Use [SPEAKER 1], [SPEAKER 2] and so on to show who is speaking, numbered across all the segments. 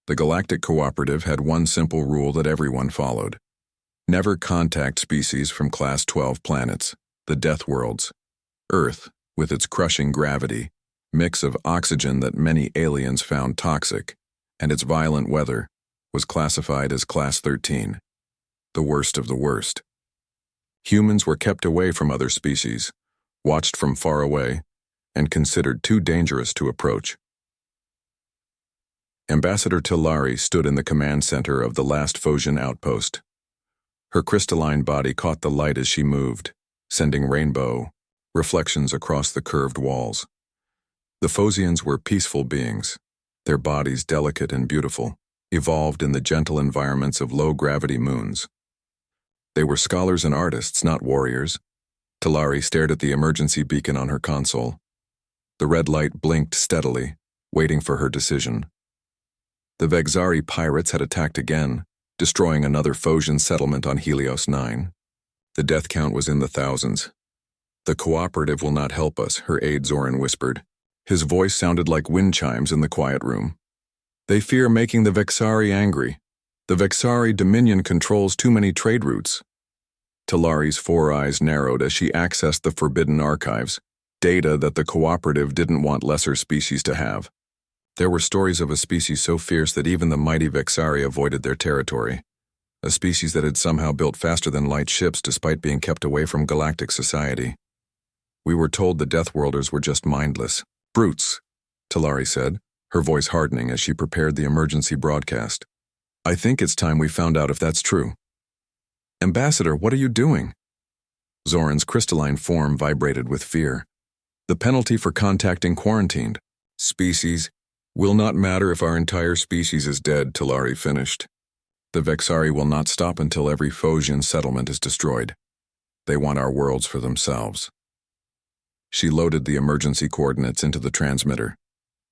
[SPEAKER 1] The Galactic Cooperative had one simple rule that everyone followed. Never contact species from Class 12 planets, the Deathworlds. Earth, with its crushing gravity, mix of oxygen that many aliens found toxic, and its violent weather, was classified as Class 13, the worst of the worst. Humans were kept away from other species, watched from far away, and considered too dangerous to approach. Ambassador Talari stood in the command center of the last Phosian outpost. Her crystalline body caught the light as she moved, sending rainbow reflections across the curved walls. The Phosians were peaceful beings, their bodies delicate and beautiful, evolved in the gentle environments of low-gravity moons. They were scholars and artists, not warriors. Talari stared at the emergency beacon on her console. The red light blinked steadily, waiting for her decision. The Vexari pirates had attacked again, destroying another Phosian settlement on Helios 9. The death count was in the thousands. "The cooperative will not help us," her aide Zoran whispered. His voice sounded like wind chimes in the quiet room. "They fear making the Vexari angry. The Vexari Dominion controls too many trade routes." Talari's four eyes narrowed as she accessed the forbidden archives, data that the cooperative didn't want lesser species to have. There were stories of a species so fierce that even the mighty Vexari avoided their territory, a species that had somehow built faster than light ships despite being kept away from galactic society. "We were told the Deathworlders were just mindless brutes," Talari said, her voice hardening as she prepared the emergency broadcast. "I think it's time we found out if that's true." "Ambassador, what are you doing?" Zoran's crystalline form vibrated with fear. "The penalty for contacting quarantined species will not matter if our entire species is dead," Talari finished. "The Vexari will not stop until every Phosian settlement is destroyed. They want our worlds for themselves." She loaded the emergency coordinates into the transmitter.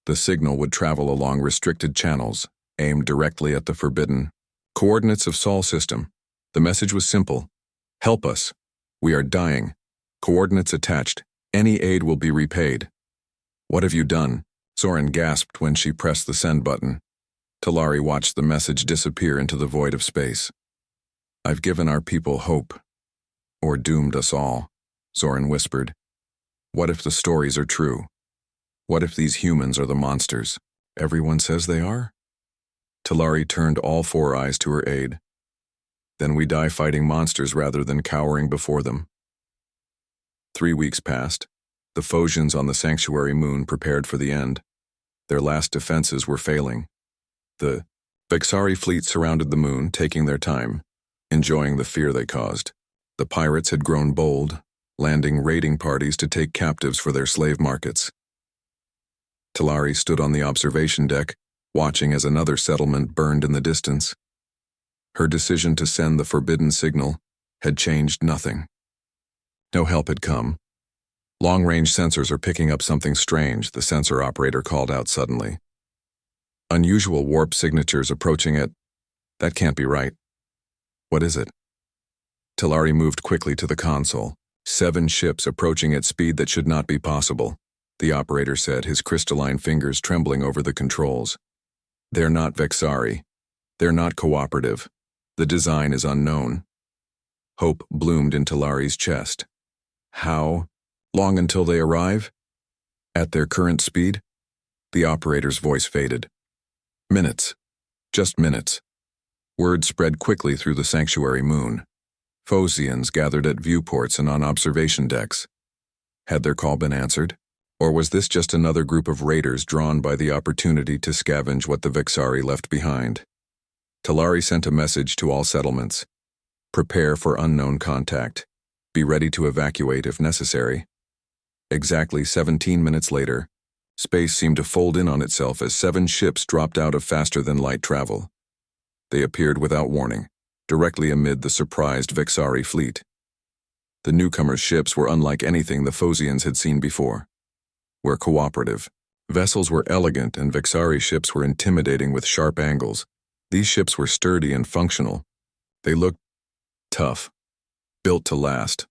[SPEAKER 1] The signal would travel along restricted channels, aimed directly at the forbidden coordinates of Sol system. The message was simple. "Help us. We are dying. Coordinates attached. Any aid will be repaid." "What have you done?" Zoran gasped when she pressed the send button. Talari watched the message disappear into the void of space. "I've given our people hope. Or doomed us all," Zoran whispered. "What if the stories are true? What if these humans are the monsters everyone says they are?" Talari turned all four eyes to her aide. "Then we die fighting monsters rather than cowering before them." 3 weeks passed. The Phosians on the sanctuary moon prepared for the end. Their last defenses were failing. The Vexari fleet surrounded the moon, taking their time, enjoying the fear they caused. The pirates had grown bold, landing raiding parties to take captives for their slave markets. Talari stood on the observation deck, watching as another settlement burned in the distance. Her decision to send the forbidden signal had changed nothing. No help had come. "Long-range sensors are picking up something strange," the sensor operator called out suddenly. "Unusual warp signatures approaching it. That can't be right." "What is it?" Talari moved quickly to the console. 7 ships approaching at speed that should not be possible, the operator said, his crystalline fingers trembling over the controls. "They're not Vexari. They're not cooperative. The design is unknown." Hope bloomed in Talari's chest. "How long until they arrive?" "At their current speed?" The operator's voice faded. "Minutes. Just minutes." Word spread quickly through the sanctuary moon. Phosians gathered at viewports and on observation decks. Had their call been answered? Or was this just another group of raiders drawn by the opportunity to scavenge what the Vexari left behind? Talari sent a message to all settlements. "Prepare for unknown contact. Be ready to evacuate if necessary." Exactly 17 minutes later, space seemed to fold in on itself as 7 ships dropped out of faster-than-light travel. They appeared without warning, directly amid the surprised Vexari fleet. The newcomers' ships were unlike anything the Phosians had seen before. Were cooperative. Vessels were elegant and Vexari ships were intimidating with sharp angles. These ships were sturdy and functional. They looked tough, built to last.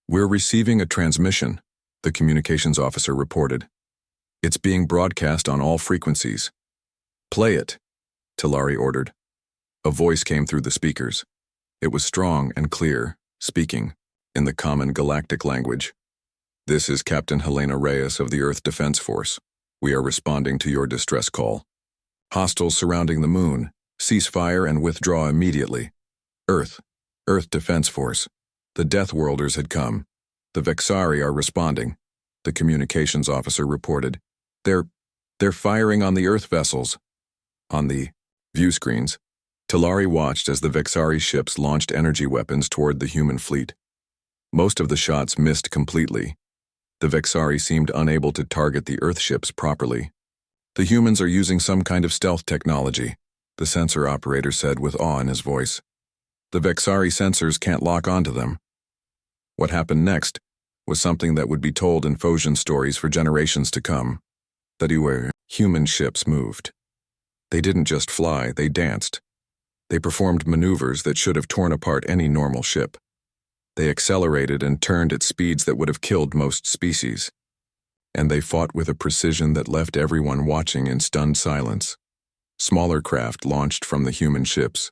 [SPEAKER 1] "We're receiving a transmission," the communications officer reported. "It's being broadcast on all frequencies." "Play it," Talari ordered. A voice came through the speakers. It was strong and clear, speaking, in the common galactic language. "This is Captain Helena Reyes of the Earth Defense Force. We are responding to your distress call. Hostiles surrounding the moon. Cease fire and withdraw immediately. Earth Defense Force. The Deathworlders had come. The Vexari are responding," the communications officer reported. They're firing on the Earth vessels." On the view screens, Talari watched as the Vexari ships launched energy weapons toward the human fleet. Most of the shots missed completely. The Vexari seemed unable to target the Earth ships properly. "The humans are using some kind of stealth technology," the sensor operator said with awe in his voice. "The Vexari sensors can't lock onto them." What happened next was something that would be told in Phosian stories for generations to come. The human ships moved. They didn't just fly, they danced. They performed maneuvers that should have torn apart any normal ship. They accelerated and turned at speeds that would have killed most species. And they fought with a precision that left everyone watching in stunned silence. Smaller craft launched from the human ships,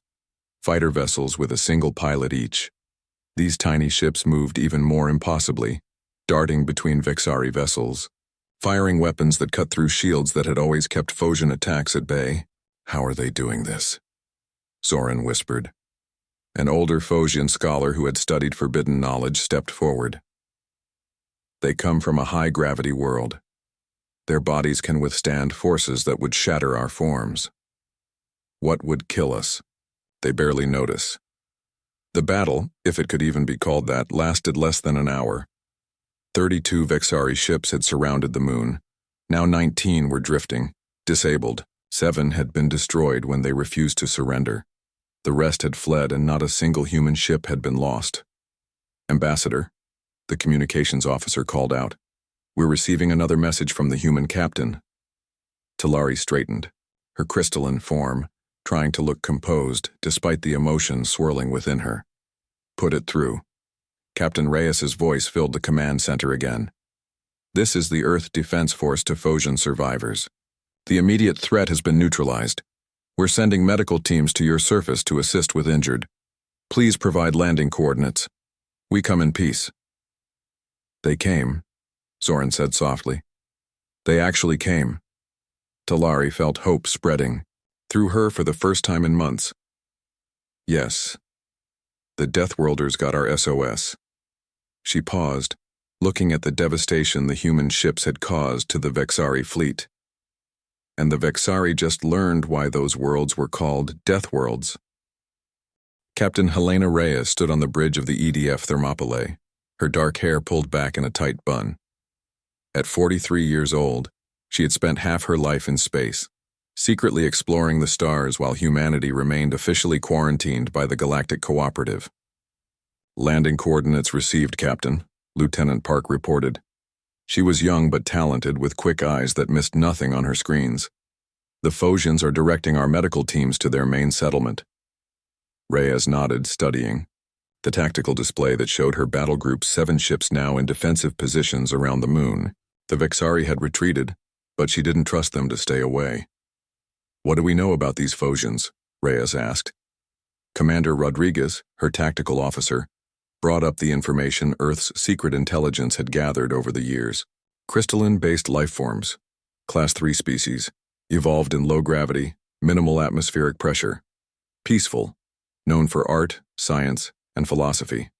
[SPEAKER 1] fighter vessels with a single pilot each. These tiny ships moved even more impossibly, darting between Vexari vessels, firing weapons that cut through shields that had always kept Phosian attacks at bay. "How are they doing this?" Zoran whispered. An older Phosian scholar who had studied forbidden knowledge stepped forward. "They come from a high-gravity world. Their bodies can withstand forces that would shatter our forms. What would kill us? They barely notice." The battle, if it could even be called that, lasted less than an hour. 32 Vexari ships had surrounded the moon. Now 19 were drifting, disabled. 7 had been destroyed when they refused to surrender. The rest had fled and not a single human ship had been lost. "Ambassador," the communications officer called out. "We're receiving another message from the human captain." Talari straightened, her crystalline form, trying to look composed despite the emotion swirling within her. "Put it through." Captain Reyes's voice filled the command center again. "This is the Earth Defense Force to Phosian survivors. The immediate threat has been neutralized. We're sending medical teams to your surface to assist with injured. Please provide landing coordinates. We come in peace." "They came," Zoran said softly. "They actually came." Talari felt hope spreading, through her for the first time in months. "Yes. The Deathworlders got our SOS." She paused, looking at the devastation the human ships had caused to the Vexari fleet. And the Vexari just learned why those worlds were called Deathworlds. Captain Helena Reyes stood on the bridge of the EDF Thermopylae, her dark hair pulled back in a tight bun. At 43 years old, she had spent half her life in space, secretly exploring the stars while humanity remained officially quarantined by the Galactic Cooperative. "Landing coordinates received, Captain," Lieutenant Park reported. She was young but talented, with quick eyes that missed nothing on her screens. "The Phosians are directing our medical teams to their main settlement." Reyes nodded, studying the tactical display that showed her battle group's 7 ships now in defensive positions around the moon. The Vexari had retreated, but she didn't trust them to stay away. "What do we know about these Phosians?" Reyes asked. Commander Rodriguez, her tactical officer, brought up the information Earth's secret intelligence had gathered over the years. Crystalline-based lifeforms, Class 3 species, evolved in low gravity, minimal atmospheric pressure. Peaceful, known for art, science, and philosophy.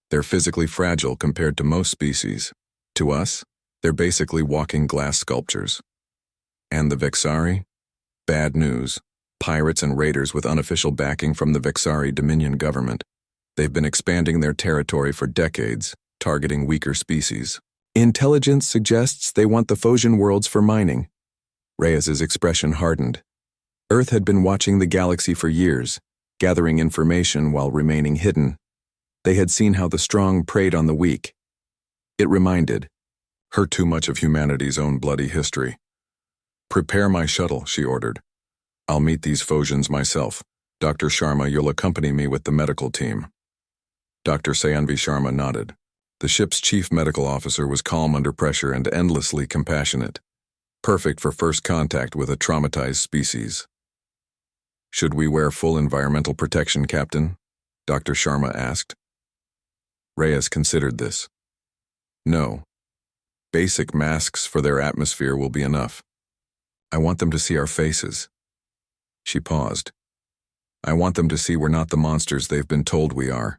[SPEAKER 1] They're physically fragile compared to most species. To us, they're basically walking glass sculptures. And the Vexari? Bad news. Pirates and raiders with unofficial backing from the Vexari Dominion government. They've been expanding their territory for decades, targeting weaker species. "Intelligence suggests they want the Phosian worlds for mining." Reyes's expression hardened. Earth had been watching the galaxy for years, gathering information while remaining hidden. They had seen how the strong preyed on the weak. It reminded her too much of humanity's own bloody history. "Prepare my shuttle," she ordered. "I'll meet these Phosians myself. Dr. Sharma, you'll accompany me with the medical team." Dr. Sayanvi Sharma nodded. The ship's chief medical officer was calm under pressure and endlessly compassionate. perfect for first contact with a traumatized species. Should we wear full environmental protection, Captain? Dr. Sharma asked. Reyes considered this. No. Basic masks for their atmosphere will be enough. I want them to see our faces. She paused. I want them to see we're not the monsters they've been told we are.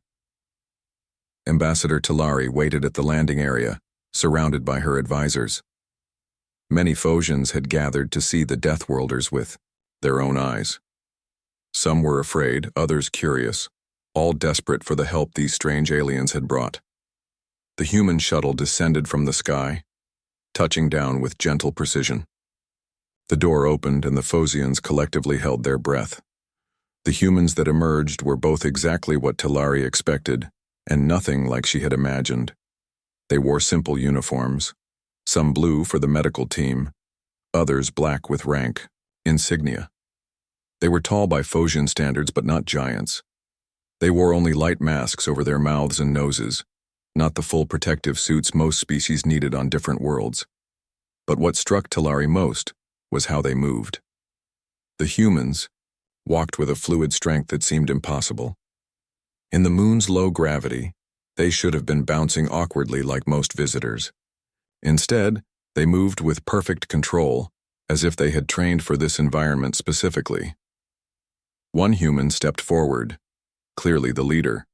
[SPEAKER 1] Ambassador Talari waited at the landing area, surrounded by her advisors. Many Phosians had gathered to see the Deathworlders with their own eyes. Some were afraid, others curious, all desperate for the help these strange aliens had brought. The human shuttle descended from the sky, touching down with gentle precision. The door opened and the Phosians collectively held their breath. The humans that emerged were both exactly what Talari expected, and nothing like she had imagined. They wore simple uniforms, some blue for the medical team, others black with rank, insignia. They were tall by Phosian standards but not giants. They wore only light masks over their mouths and noses, not the full protective suits most species needed on different worlds. But what struck Talari most was how they moved. The humans walked with a fluid strength that seemed impossible. In the moon's low gravity, they should have been bouncing awkwardly like most visitors. Instead, they moved with perfect control, as if they had trained for this environment specifically. One human stepped forward, clearly the leader.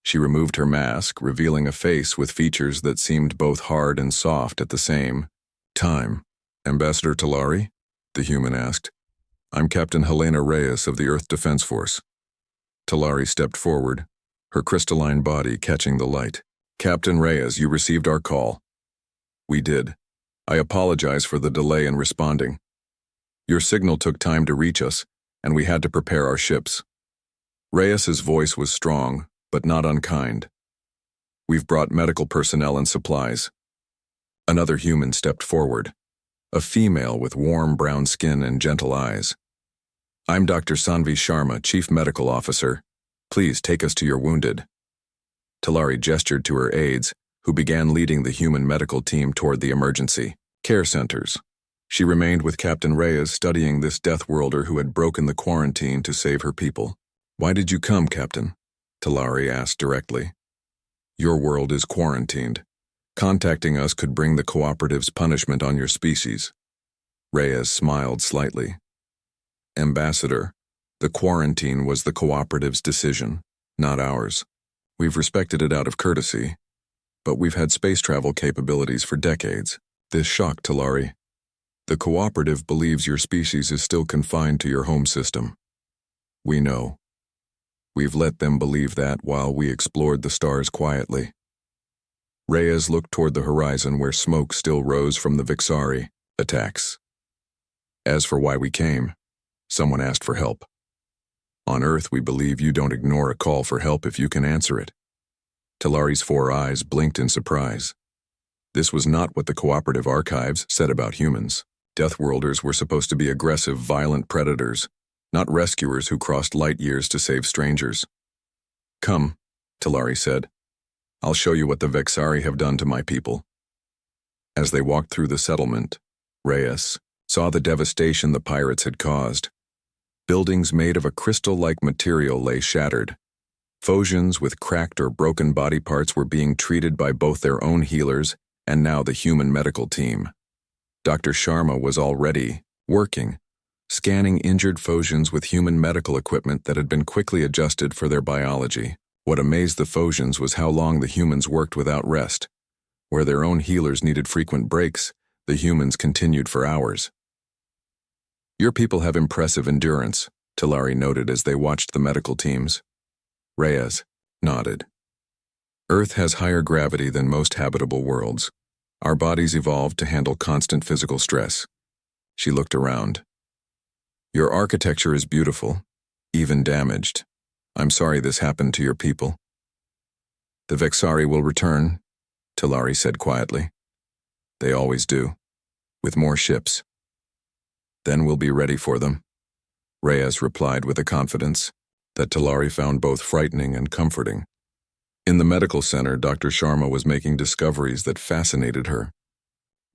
[SPEAKER 1] She removed her mask, revealing a face with features that seemed both hard and soft at the same time. Ambassador Talari? The human asked. I'm Captain Helena Reyes of the Earth Defense Force. Talari stepped forward, her crystalline body catching the light. Captain Reyes, you received our call. We did. I apologize for the delay in responding. Your signal took time to reach us, and we had to prepare our ships. Reyes's voice was strong, but not unkind. We've brought medical personnel and supplies. Another human stepped forward, a female with warm brown skin and gentle eyes. I'm Dr. Sanvi Sharma, Chief Medical Officer. Please take us to your wounded. Talari gestured to her aides, who began leading the human medical team toward the emergency care centers. She remained with Captain Reyes studying this Deathworlder who had broken the quarantine to save her people. Why did you come, Captain? Talari asked directly. Your world is quarantined. Contacting us could bring the cooperative's punishment on your species. Reyes smiled slightly. Ambassador, the quarantine was the cooperative's decision, not ours. We've respected it out of courtesy, but we've had space travel capabilities for decades. This shocked Talari. The cooperative believes your species is still confined to your home system. We know. We've let them believe that while we explored the stars quietly. Reyes looked toward the horizon where smoke still rose from the Vixari attacks. As for why we came, someone asked for help. On Earth, we believe you don't ignore a call for help if you can answer it. Talari's 4 eyes blinked in surprise. This was not what the cooperative archives said about humans. Deathworlders were supposed to be aggressive, violent predators, not rescuers who crossed light years to save strangers. Come, Talari said. I'll show you what the Vexari have done to my people. As they walked through the settlement, Reyes saw the devastation the pirates had caused. Buildings made of a crystal-like material lay shattered. Phosians with cracked or broken body parts were being treated by both their own healers and now the human medical team. Dr. Sharma was already working, scanning injured Phosians with human medical equipment that had been quickly adjusted for their biology. What amazed the Phosians was how long the humans worked without rest. Where their own healers needed frequent breaks, the humans continued for hours. Your people have impressive endurance, Talari noted as they watched the medical teams. Reyes nodded. Earth has higher gravity than most habitable worlds. Our bodies evolved to handle constant physical stress. She looked around. Your architecture is beautiful, even damaged. I'm sorry this happened to your people. The Vexari will return, Talari said quietly. They always do, with more ships. Then we'll be ready for them, Reyes replied with a confidence that Talari found both frightening and comforting. In the medical center, Dr. Sharma was making discoveries that fascinated her.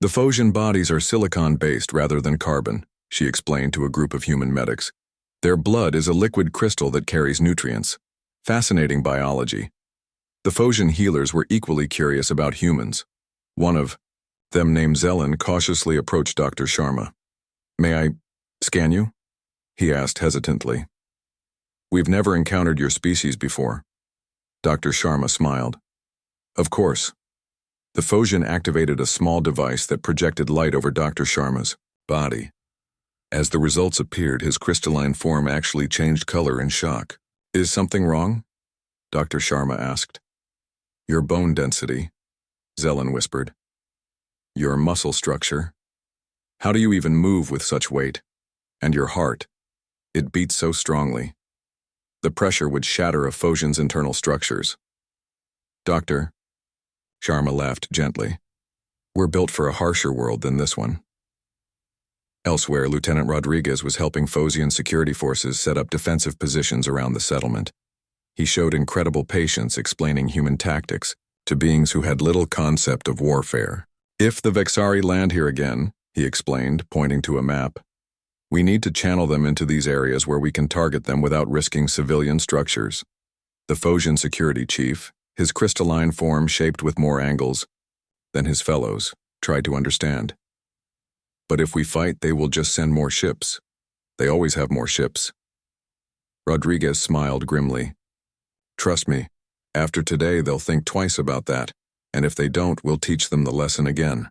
[SPEAKER 1] The Phosian bodies are silicon-based rather than carbon, she explained to a group of human medics. Their blood is a liquid crystal that carries nutrients. Fascinating biology. The Phosian healers were equally curious about humans. One of them, named Zelen, cautiously approached Dr. Sharma. "May I scan you?" he asked hesitantly. "We've never encountered your species before." Dr. Sharma smiled. "Of course." The Phosian activated a small device that projected light over Dr. Sharma's body. As the results appeared, his crystalline form actually changed color in shock. "Is something wrong?" Dr. Sharma asked. "Your bone density," Zelen whispered. "Your muscle structure. How do you even move with such weight? And your heart. It beats so strongly. The pressure would shatter a Phosian's internal structures." "Doctor," Sharma laughed gently, "we're built for a harsher world than this one." Elsewhere, Lieutenant Rodriguez was helping Phosian security forces set up defensive positions around the settlement. He showed incredible patience explaining human tactics to beings who had little concept of warfare. "If the Vexari land here again," he explained, pointing to a map, "we need to channel them into these areas where we can target them without risking civilian structures." The Phosian security chief, his crystalline form shaped with more angles than his fellows, tried to understand. "But if we fight, they will just send more ships. They always have more ships." Rodriguez smiled grimly. "Trust me, after today they'll think twice about that, and if they don't, we'll teach them the lesson again."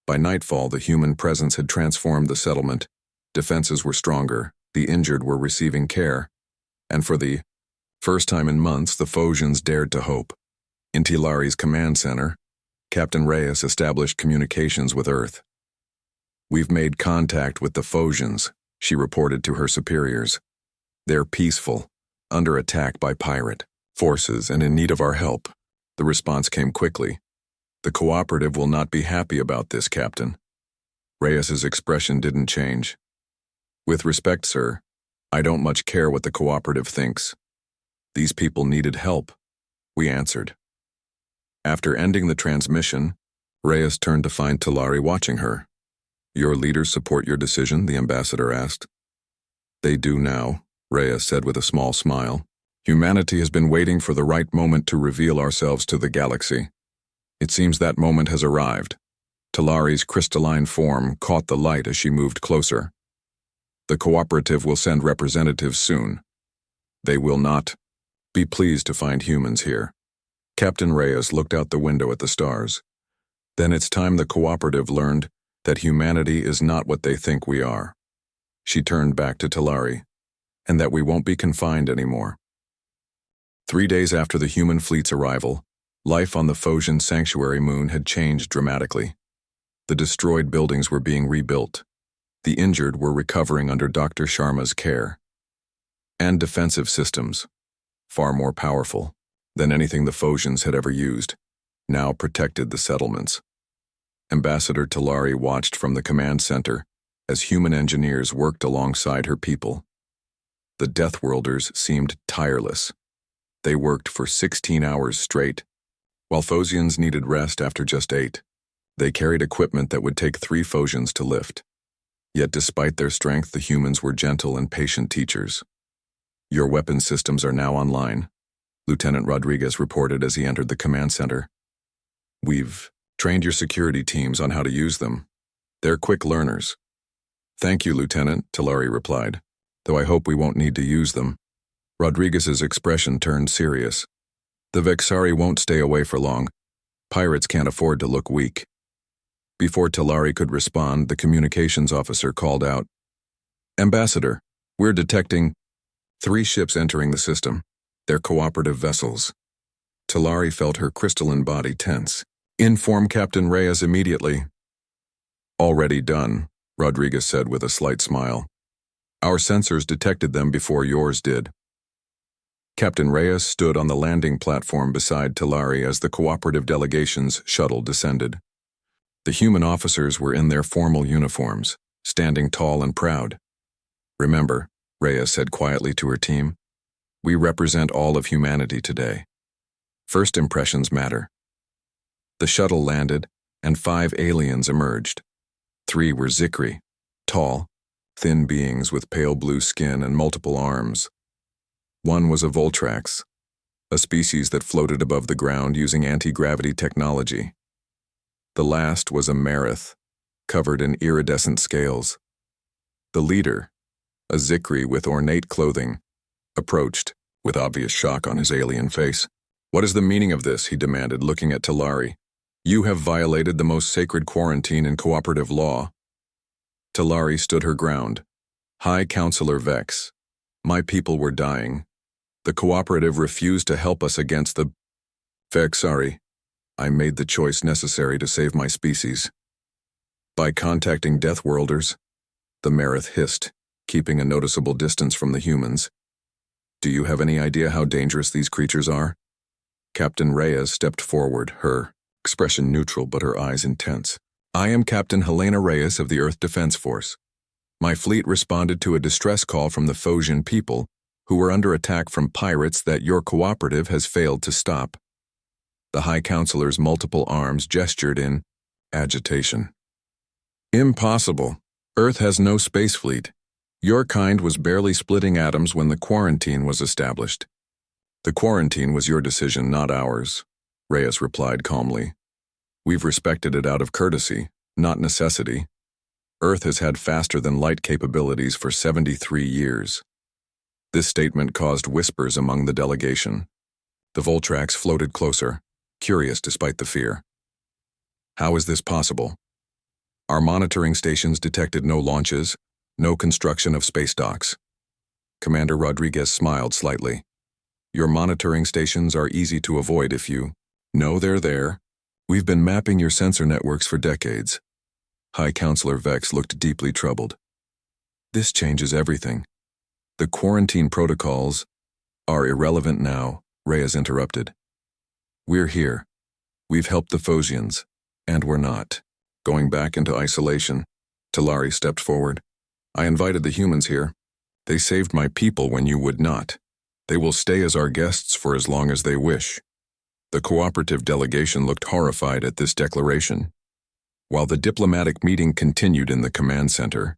[SPEAKER 1] By nightfall, the human presence had transformed the settlement. Defenses were stronger, the injured were receiving care, and for the first time in months, the Phosians dared to hope. In Tilari's command center, Captain Reyes established communications with Earth. "We've made contact with the Phosians," she reported to her superiors. "They're peaceful, under attack by pirate forces and in need of our help." The response came quickly. "The cooperative will not be happy about this, Captain." Reyes's expression didn't change. "With respect, sir, I don't much care what the cooperative thinks. These people needed help," we answered. After ending the transmission, Reyes turned to find Tilari watching her. "Your leaders support your decision?" the ambassador asked. "They do now," Reyes said with a small smile. "Humanity has been waiting for the right moment to reveal ourselves to the galaxy. It seems that moment has arrived." Tilari's crystalline form caught the light as she moved closer. "The cooperative will send representatives soon. They will not be pleased to find humans here." Captain Reyes looked out the window at the stars. "Then it's time the cooperative learned that humanity is not what they think we are." She turned back to Tilari. "And that we won't be confined anymore." 3 days after the human fleet's arrival, life on the Phosian sanctuary moon had changed dramatically. The destroyed buildings were being rebuilt. The injured were recovering under Dr. Sharma's care. And defensive systems, far more powerful than anything the Phosians had ever used, now protected the settlements. Ambassador Tilari watched from the command center as human engineers worked alongside her people. The Deathworlders seemed tireless. They worked for 16 hours straight, while Phosians needed rest after just 8. They carried equipment that would take 3 Phosians to lift. Yet despite their strength, the humans were gentle and patient teachers. "Your weapon systems are now online," Lieutenant Rodriguez reported as he entered the command center. "We've trained your security teams on how to use them. They're quick learners." "Thank you, Lieutenant," Tilari replied, "though I hope we won't need to use them." Rodriguez's expression turned serious. "The Vexari won't stay away for long. Pirates can't afford to look weak." Before Tilari could respond, the communications officer called out, "Ambassador, we're detecting 3 ships entering the system. They're cooperative vessels." Tilari felt her crystalline body tense. "Inform Captain Reyes immediately." "Already done," Rodriguez said with a slight smile. "Our sensors detected them before yours did." Captain Reyes stood on the landing platform beside Tilari as the cooperative delegation's shuttle descended. The human officers were in their formal uniforms, standing tall and proud. "Remember," Reyes said quietly to her team, "we represent all of humanity today. First impressions matter." The shuttle landed, and 5 aliens emerged. 3 were Zikri, tall, thin beings with pale blue skin and multiple arms. 1 was a Voltrax, a species that floated above the ground using anti-gravity technology. The last was a Marith, covered in iridescent scales. The leader, a Zikri with ornate clothing, approached, with obvious shock on his alien face. "What is the meaning of this?" he demanded, looking at Talari. "You have violated the most sacred quarantine in cooperative law." Talari stood her ground. "High Counselor Vex, my people were dying. The cooperative refused to help us against the Vex, sorry. I made the choice necessary to save my species. By contacting Deathworlders," the Marith hissed, keeping a noticeable distance from the humans. "Do you have any idea how dangerous these creatures are?" Captain Reyes stepped forward, her expression neutral but her eyes intense. "I am Captain Helena Reyes of the Earth Defense Force. My fleet responded to a distress call from the Phosian people, who were under attack from pirates that your cooperative has failed to stop." The High Counselor's multiple arms gestured in agitation. "Impossible. Earth has no space fleet. Your kind was barely splitting atoms when the quarantine was established." "The quarantine was your decision, not ours," Reyes replied calmly. "We've respected it out of courtesy, not necessity. Earth has had faster-than-light capabilities for 73 years. This statement caused whispers among the delegation. The Voltrax floated closer, curious despite the fear. "How is this possible? Our monitoring stations detected no launches, no construction of space docks." Commander Rodriguez smiled slightly. "Your monitoring stations are easy to avoid if you know they're there. We've been mapping your sensor networks for decades." High Counselor Vex looked deeply troubled. "This changes everything. The quarantine protocols are irrelevant now," Reyes interrupted. "We're here. We've helped the Phosians, and we're not going back into isolation." Talari stepped forward. "I invited the humans here. They saved my people when you would not. They will stay as our guests for as long as they wish." The cooperative delegation looked horrified at this declaration. While the diplomatic meeting continued in the command center,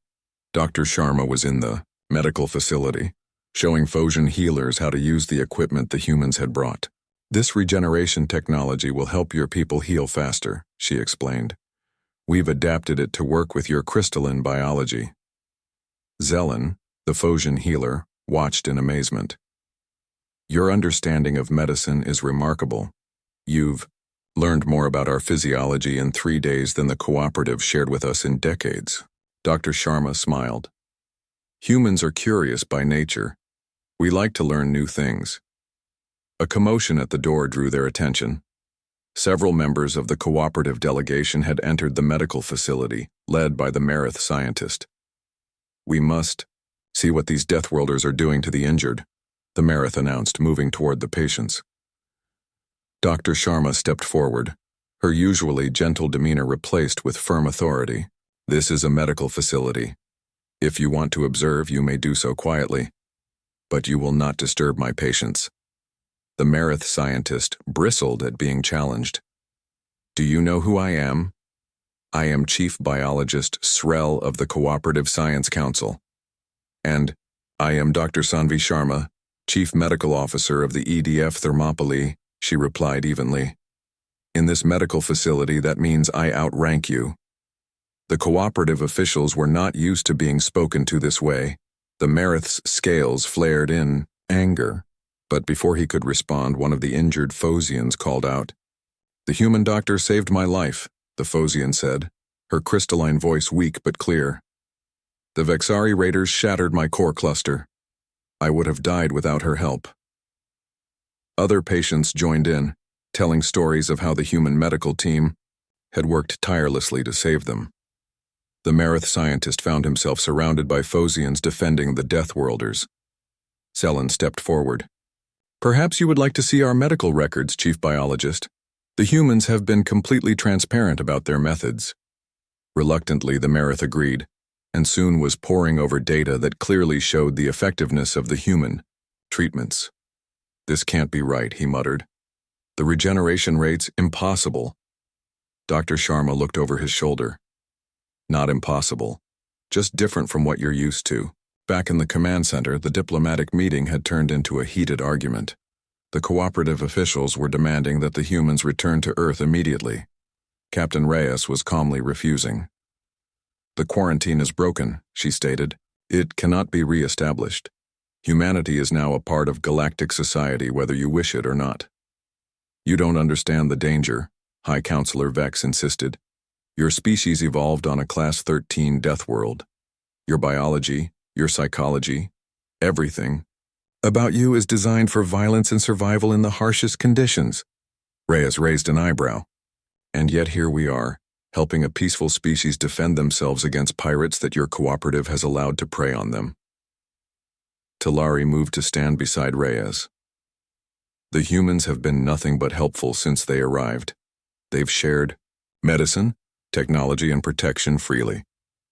[SPEAKER 1] Dr. Sharma was in the medical facility, showing Phosian healers how to use the equipment the humans had brought. "This regeneration technology will help your people heal faster," she explained. "We've adapted it to work with your crystalline biology." Zelen, the Phosian healer, watched in amazement. "Your understanding of medicine is remarkable. You've learned more about our physiology in 3 days than the cooperative shared with us in decades." Dr. Sharma smiled. "Humans are curious by nature. We like to learn new things." A commotion at the door drew their attention. Several members of the cooperative delegation had entered the medical facility, led by the Marith scientist. "We must see what these Deathworlders are doing to the injured," the Marith announced, moving toward the patients. Dr. Sharma stepped forward, her usually gentle demeanor replaced with firm authority. "This is a medical facility. If you want to observe, you may do so quietly. But you will not disturb my patients." The Marith scientist bristled at being challenged. "Do you know who I am? I am Chief Biologist Srel of the Cooperative Science Council. And I am Dr. Sanvi Sharma, Chief Medical Officer of the EDF Thermopylae," she replied evenly. "In this medical facility, that means I outrank you." The cooperative officials were not used to being spoken to this way. The Marith's scales flared in anger, but before he could respond, one of the injured Phosians called out. "The human doctor saved my life," the Phosian said, her crystalline voice weak but clear. "The Vexari raiders shattered my core cluster. I would have died without her help." Other patients joined in, telling stories of how the human medical team had worked tirelessly to save them. The Marith scientist found himself surrounded by Phosians defending the Deathworlders. Zelen stepped forward. "Perhaps you would like to see our medical records, Chief Biologist. The humans have been completely transparent about their methods." Reluctantly, the Marith agreed, and soon was poring over data that clearly showed the effectiveness of the human treatments. "This can't be right," he muttered. "The regeneration rates, impossible." Dr. Sharma looked over his shoulder. Not impossible. Just different from what you're used to. Back in the command center, the diplomatic meeting had turned into a heated argument. The cooperative officials were demanding that the humans return to Earth immediately. Captain Reyes was calmly refusing. The quarantine is broken, she stated. It cannot be re-established. Humanity is now a part of galactic society whether you wish it or not. You don't understand the danger, High Counselor Vex insisted. Your species evolved on a Class 13 death world. Your biology, your psychology, everything about you is designed for violence and survival in the harshest conditions. Reyes raised an eyebrow. And yet here we are, helping a peaceful species defend themselves against pirates that your cooperative has allowed to prey on them. Talari moved to stand beside Reyes. The humans have been nothing but helpful since they arrived. They've shared medicine, technology, and protection freely.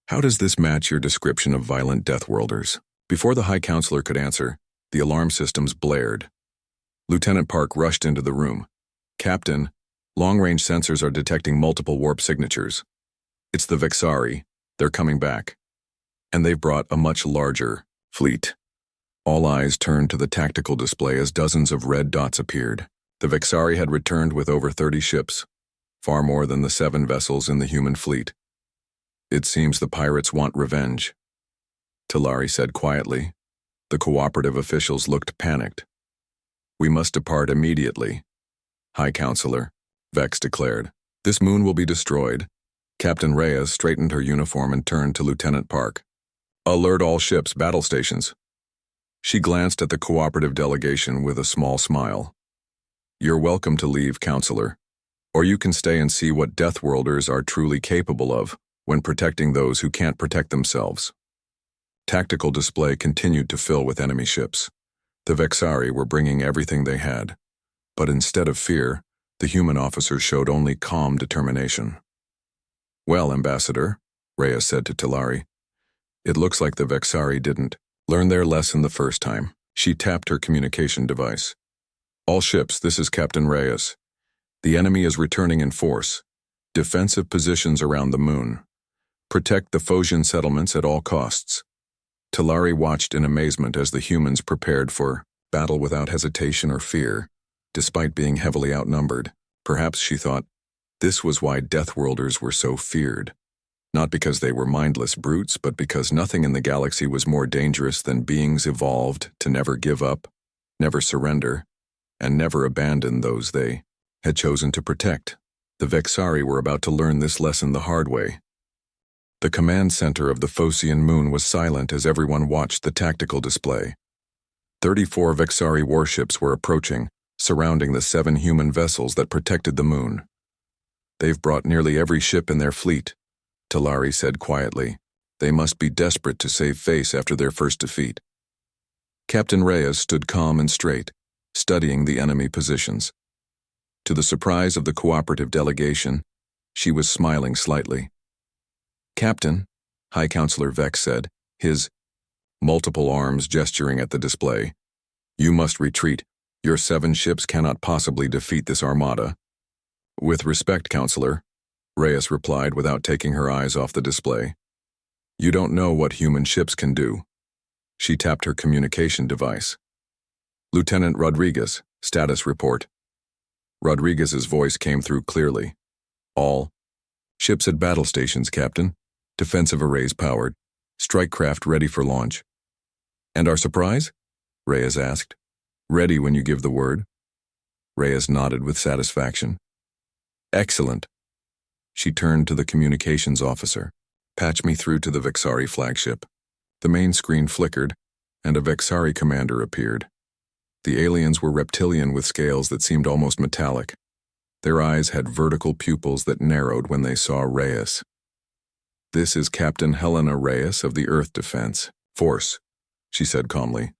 [SPEAKER 1] How does this match your description of violent Deathworlders? Before the High Counselor could answer, the alarm systems blared. Lieutenant Park rushed into the room. Captain, long-range sensors are detecting multiple warp signatures. It's the Vexari. They're coming back. And they've brought a much larger fleet. All eyes turned to the tactical display as dozens of red dots appeared. The Vexari had returned with over 30 ships, far more than the 7 vessels in the human fleet. It seems the pirates want revenge, Talari said quietly. The cooperative officials looked panicked. We must depart immediately, High Counselor, Vex declared. This moon will be destroyed. Captain Reyes straightened her uniform and turned to Lieutenant Park. Alert all ships, battle stations. She glanced at the cooperative delegation with a small smile. You're welcome to leave, Counselor, or you can stay and see what Deathworlders are truly capable of when protecting those who can't protect themselves. Tactical display continued to fill with enemy ships. The Vexari were bringing everything they had, but instead of fear, the human officers showed only calm determination. Well, Ambassador, Reyes said to Talari, it looks like the Vexari didn't learn their lesson the first time. She tapped her communication device. All ships, this is Captain Reyes. The enemy is returning in force. Defensive positions around the moon. Protect the Phosian settlements at all costs. Talari watched in amazement as the humans prepared for battle without hesitation or fear, despite being heavily outnumbered. Perhaps, she thought, this was why Deathworlders were so feared. Not because they were mindless brutes, but because nothing in the galaxy was more dangerous than beings evolved to never give up, never surrender, and never abandon those they had chosen to protect. The Vexari were about to learn this lesson the hard way. The command center of the Phosian moon was silent as everyone watched the tactical display. 34 Vexari warships were approaching, surrounding the 7 human vessels that protected the moon. They've brought nearly every ship in their fleet, Talari said quietly. They must be desperate to save face after their first defeat. Captain Reyes stood calm and straight, studying the enemy positions. To the surprise of the cooperative delegation, she was smiling slightly. Captain, High Counselor Vex said, his multiple arms gesturing at the display. You must retreat. Your 7 ships cannot possibly defeat this armada. With respect, Counselor, Reyes replied without taking her eyes off the display. You don't know what human ships can do. She tapped her communication device. Lieutenant Rodriguez, status report. Rodriguez's voice came through clearly. All ships at battle stations, Captain. Defensive arrays powered. Strike craft ready for launch. And our surprise? Reyes asked. Ready when you give the word. Reyes nodded with satisfaction. Excellent. She turned to the communications officer. Patch me through to the Vexari flagship. The main screen flickered, and a Vexari commander appeared. The aliens were reptilian with scales that seemed almost metallic. Their eyes had vertical pupils that narrowed when they saw Reyes. This is Captain Helena Reyes of the Earth Defense Force, she said calmly.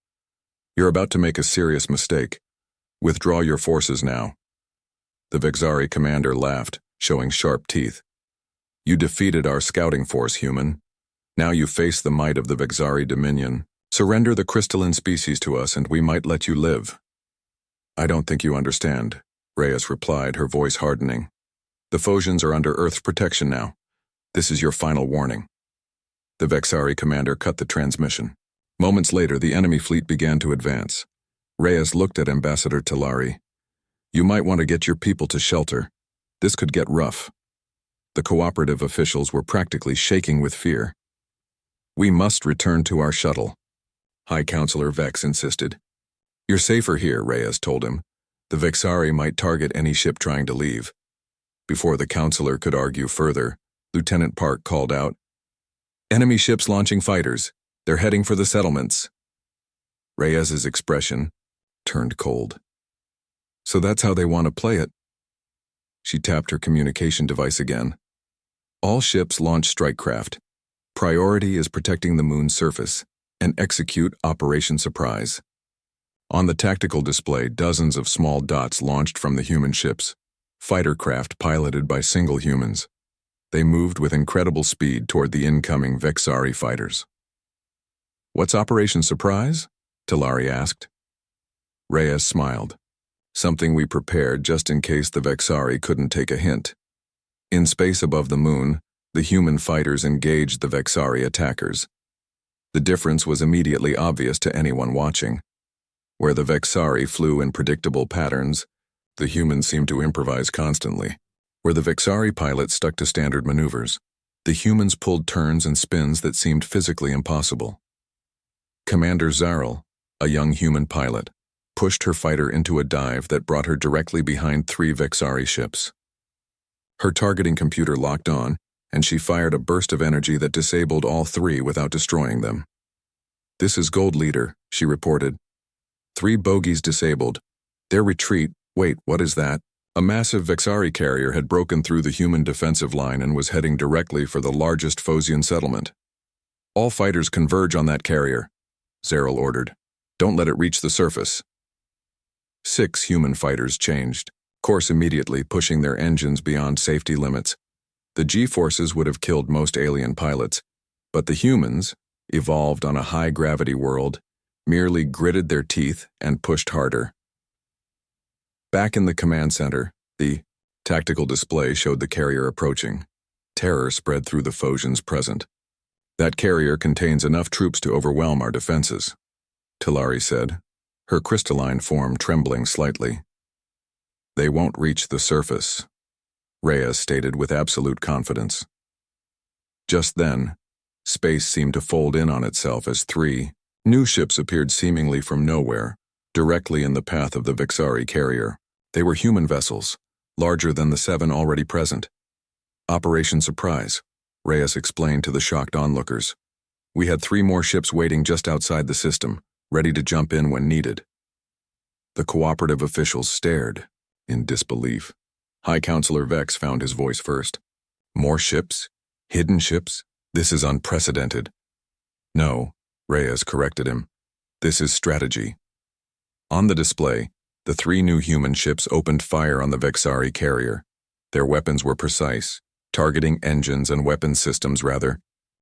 [SPEAKER 1] You're about to make a serious mistake. Withdraw your forces now. The Vexari commander laughed, showing sharp teeth. You defeated our scouting force, human. Now you face the might of the Vexari Dominion. Surrender the crystalline species to us and we might let you live. I don't think you understand, Reyes replied, her voice hardening. The Phosians are under Earth's protection now. This is your final warning. The Vexari commander cut the transmission. Moments later, the enemy fleet began to advance. Reyes looked at Ambassador Talari. You might want to get your people to shelter. This could get rough. The cooperative officials were practically shaking with fear. We must return to our shuttle, High Counselor Vex insisted. You're safer here, Reyes told him. The Vexari might target any ship trying to leave. Before the counselor could argue further, Lieutenant Park called out, Enemy ships launching fighters. They're heading for the settlements. Reyes's expression turned cold. So that's how they want to play it. She tapped her communication device again. All ships launch strike craft. Priority is protecting the moon's surface and execute Operation Surprise. On the tactical display, dozens of small dots launched from the human ships, fighter craft piloted by single humans. They moved with incredible speed toward the incoming Vexari fighters. What's Operation Surprise? Talari asked. Reyes smiled. Something we prepared just in case the Vexari couldn't take a hint. In space above the moon, the human fighters engaged the Vexari attackers. The difference was immediately obvious to anyone watching. Where the Vexari flew in predictable patterns, the humans seemed to improvise constantly. Where the Vexari pilots stuck to standard maneuvers, the humans pulled turns and spins that seemed physically impossible. Commander Zarel, a young human pilot, pushed her fighter into a dive that brought her directly behind 3 Vexari ships. Her targeting computer locked on, and she fired a burst of energy that disabled all 3 without destroying them. This is Gold Leader, she reported. 3 bogies disabled. Their retreat, wait, what is that? A massive Vexari carrier had broken through the human defensive line and was heading directly for the largest Phosian settlement. All fighters converge on that carrier, Zarel ordered. Don't let it reach the surface. 6 human fighters changed course immediately, pushing their engines beyond safety limits. The G-forces would have killed most alien pilots, but the humans, evolved on a high-gravity world, merely gritted their teeth and pushed harder. Back in the command center, the tactical display showed the carrier approaching. Terror spread through the Phosians present. That carrier contains enough troops to overwhelm our defenses, Talari said, her crystalline form trembling slightly. They won't reach the surface, Reyes stated with absolute confidence. Just then, space seemed to fold in on itself as 3 new ships appeared seemingly from nowhere, directly in the path of the Vexari carrier. They were human vessels, larger than the 7 already present. Operation Surprise, Reyes explained to the shocked onlookers. We had 3 more ships waiting just outside the system, ready to jump in when needed. The cooperative officials stared in disbelief. High Counselor Vex found his voice first. More ships? Hidden ships? This is unprecedented. No, Reyes corrected him. This is strategy. On the display, the 3 new human ships opened fire on the Vexari carrier. Their weapons were precise, targeting engines and weapon systems rather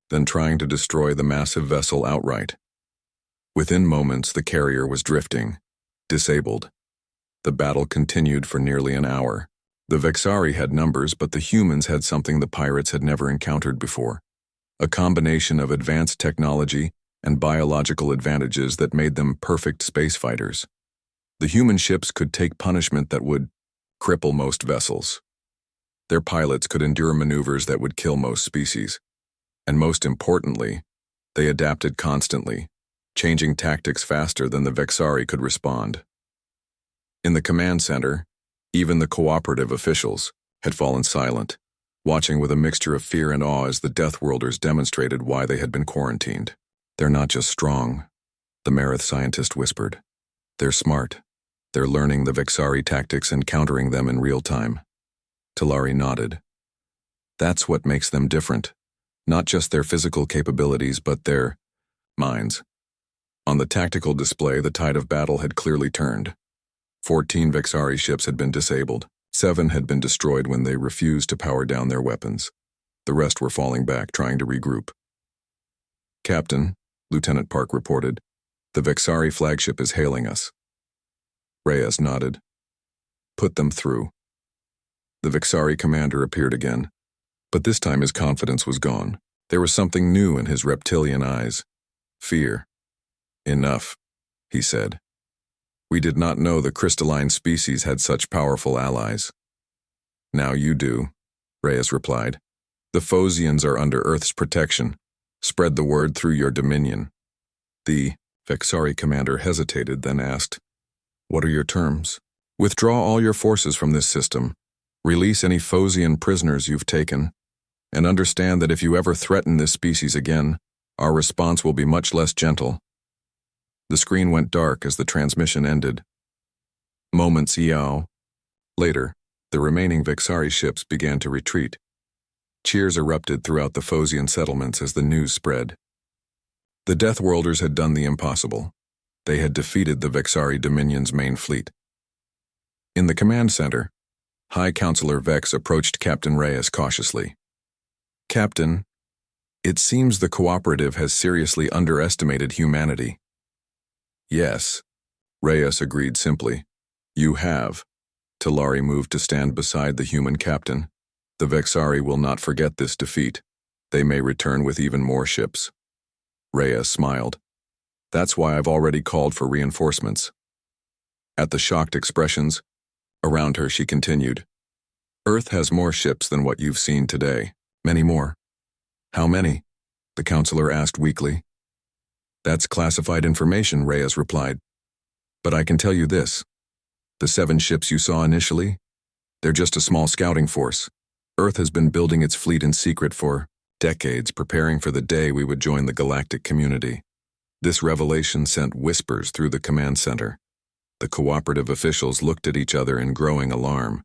[SPEAKER 1] than trying to destroy the massive vessel outright. Within moments, the carrier was drifting, disabled. The battle continued for nearly an hour. The Vexari had numbers, but the humans had something the pirates had never encountered before. A combination of advanced technology and biological advantages that made them perfect space fighters. The human ships could take punishment that would cripple most vessels. Their pilots could endure maneuvers that would kill most species. And most importantly, they adapted constantly, changing tactics faster than the Vexari could respond. In the command center, even the cooperative officials had fallen silent, watching with a mixture of fear and awe as the Deathworlders demonstrated why they had been quarantined. They're not just strong, the Marith scientist whispered. They're smart. They're learning the Vexari tactics and countering them in real time. Talari nodded. That's what makes them different. Not just their physical capabilities, but their minds. On the tactical display, the tide of battle had clearly turned. 14 Vexari ships had been disabled. 7 had been destroyed when they refused to power down their weapons. The rest were falling back, trying to regroup. Captain, Lieutenant Park reported, the Vexari flagship is hailing us. Reyes nodded. Put them through. The Vexari commander appeared again, but this time his confidence was gone. There was something new in his reptilian eyes. Fear. Enough, he said. We did not know the crystalline species had such powerful allies. Now you do, Reyes replied. The Phosians are under Earth's protection. Spread the word through your dominion. The Vexari commander hesitated, then asked, What are your terms? Withdraw all your forces from this system. Release any Phosian prisoners you've taken. And understand that if you ever threaten this species again, our response will be much less gentle. The screen went dark as the transmission ended. Moments later, the remaining Vexari ships began to retreat. Cheers erupted throughout the Phosian settlements as the news spread. The Deathworlders had done the impossible. They had defeated the Vexari Dominion's main fleet. In the command center, High Counselor Vex approached Captain Reyes cautiously. Captain, it seems the cooperative has seriously underestimated humanity. Yes, Reyes agreed simply. You have. Talari moved to stand beside the human captain. The Vexari will not forget this defeat. They may return with even more ships. Reyes smiled. That's why I've already called for reinforcements. At the shocked expressions around her, she continued. Earth has more ships than what you've seen today. Many more. How many? The counselor asked weakly. That's classified information, Reyes replied. But I can tell you this. The 7 ships you saw initially, they're just a small scouting force. Earth has been building its fleet in secret for decades, preparing for the day we would join the galactic community. This revelation sent whispers through the command center. The cooperative officials looked at each other in growing alarm.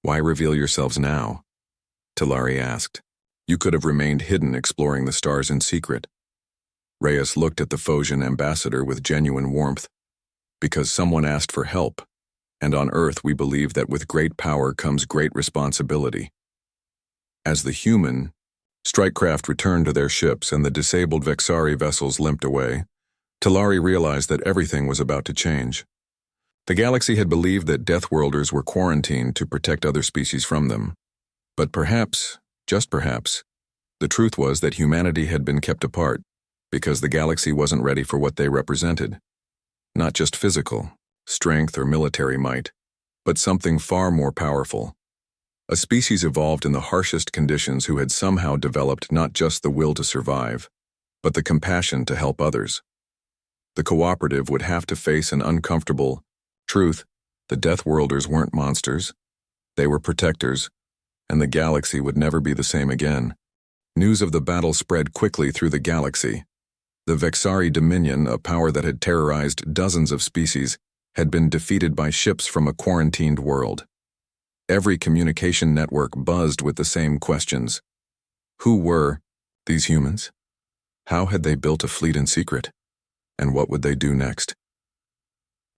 [SPEAKER 1] Why reveal yourselves now? Talari asked. You could have remained hidden exploring the stars in secret. Reyes looked at the Phosian ambassador with genuine warmth. Because someone asked for help, and on Earth we believe that with great power comes great responsibility. As the human, strikecraft returned to their ships and the disabled Vexari vessels limped away, Talari realized that everything was about to change. The galaxy had believed that Deathworlders were quarantined to protect other species from them. But perhaps, just perhaps, the truth was that humanity had been kept apart because the galaxy wasn't ready for what they represented. Not just physical, strength or military might, but something far more powerful. A species evolved in the harshest conditions who had somehow developed not just the will to survive, but the compassion to help others. The cooperative would have to face an uncomfortable truth. The Deathworlders weren't monsters. They were protectors, and the galaxy would never be the same again. News of the battle spread quickly through the galaxy. The Vexari Dominion, a power that had terrorized dozens of species, had been defeated by ships from a quarantined world. Every communication network buzzed with the same questions. Who were these humans? How had they built a fleet in secret? And what would they do next?